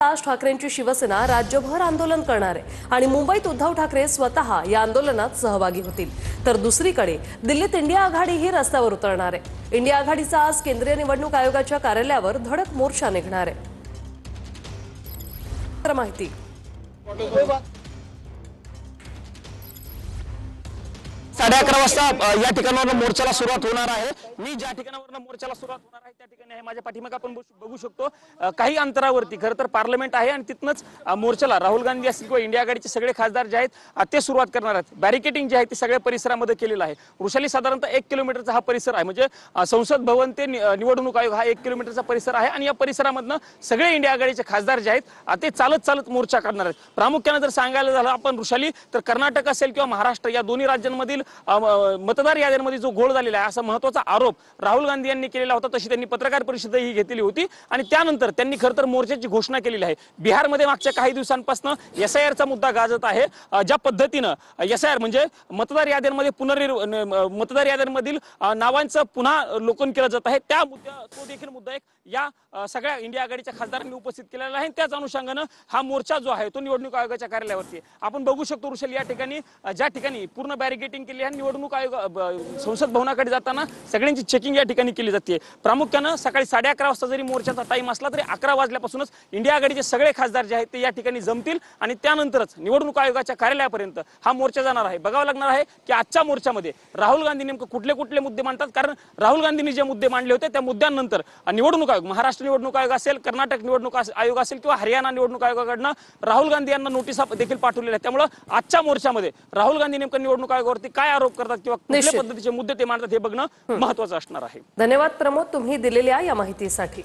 राज ठाकरेंची शिवसेना राज्यभर आंदोलन करणार आहे आणि मुंबईत उद्धव ठाकरे स्वतः या आंदोलनात सहभागी होतील। तर दुसरीकडे दिल्लीत इंडिया आघाडी ही रस्त्यावर उतरणार आहे। इंडिया आघाडीचा आज केंद्रीय निवडणूक आयोगाच्या कार्यालयावर धडक मोर्चा निघणार आहे। तर माहिती 11:30 वाजता या ठिकाणावर मोर्चाला सुरुवात होणार आहे। मी ज्या ठिकाणावर मोर्चाला सुरुवात होणार आहे त्या ठिकाणी आहे माझ्या पाठीमागे आपण बघू शकतो काही अंतरावरती खरं तर पार्लमेंट आहे आणि तिथनच मोर्चाला राहुल गांधी असतील किंवा इंडिया आघाडीचे सगळे खासदार जे आहेत ते सुरुवात करणार आहेत। बॅरिकेटिंग जे आहे ते सगळ्या परिसरामध्ये केलेलं आहे। वृषाली साधारणतः 1 किलोमीटरचा हा परिसर आहे, म्हणजे संसद भवन ते निवडणूक आयोग हा 1 किलोमीटरचा परिसर आहे आणि या परिसरामधनं सगळे इंडिया आघाडीचे खासदार जे आहेत ते चालत मोर्चा करणार आहेत। प्रामुख्याने जर सांगायला झालं आपण वृषाली तर कर्नाटक असेल किंवा महाराष्ट्र या दोन्ही राज्यांमधील मतदार याद्यांमध्ये जो घोळ झालेला आहे असा महत्त्वाचा आरोप राहुल गांधी यांनी केलेला होता। तशी त्यांनी पत्रकार परिषद ही घेतलेली होती आणि त्यानंतर त्यांनी खरं तर मोर्चाची घोषणा केलेली आहे। बिहारमध्ये मागच्या काही दिवसांपासून एसआयआरचा मुद्दा गाजत आहे। ज्या पद्धतीनं एसआयआर म्हणजे मतदार याद्यांमधील नावांचं पुन्हा लोकन केलं जात आहे, त्या तो देखील मुद्दा एक या सगळ्या इंडिया आघाडीच्या खासदारांनी उपस्थित केलेला आहे। त्याच अनुषंगानं हा मोर्चा जो आहे तो निवडणूक आयोगाच्या कार्यालयावरती आपण बघू शकतो। ऋषल या ठिकाणी ज्या ठिकाणी पूर्ण बॅरिकेटिंग केली आहे, निवडणूक आयोग संसद भवनाकडे जाताना सगळ्यांची चेकिंग या ठिकाणी केली जाते। प्रामुख्याने सकाळी 11:30 वाजता जरी मोर्चाचा टाइम असला तरी 11 वाजल्यापासूनच इंडिया आघाडीचे सगळे खासदार जे आहेत ते या ठिकाणी जमतील आणि त्यानंतरच निवडणूक आयोगाच्या कार्यालयापर्यंत हा मोर्चा जाणार आहे। बघावं लागणार आहे की आजच्या मोर्चामध्ये राहुल गांधी नेमकं कुठले मुद्दे मांडतात, कारण राहुल गांधींनी जे मुद्दे मांडले होते त्या मुद्द्यांनंतर निवडणूक आयोग, महाराष्ट्र निवडणूक आयोग असेल, कर्नाटक निवडणूक आयोग असेल किंवा हरियाणा निवडणूक आयोगाकडनं राहुल गांधी यांना नोटीस देखील पाठवलेल्या आहेत। त्यामुळे आजच्या मोर्चामध्ये राहुल गांधी नेमकं निवडणूक आयोगावरती काय आरोप करतात किंवा कुठल्या पद्धतीचे मुद्दे ते मांडतात हे बघणं महत्त्वाचं असणार आहे। धन्यवाद प्रमोद, तुम्ही दिलेल्या या माहितीसाठी।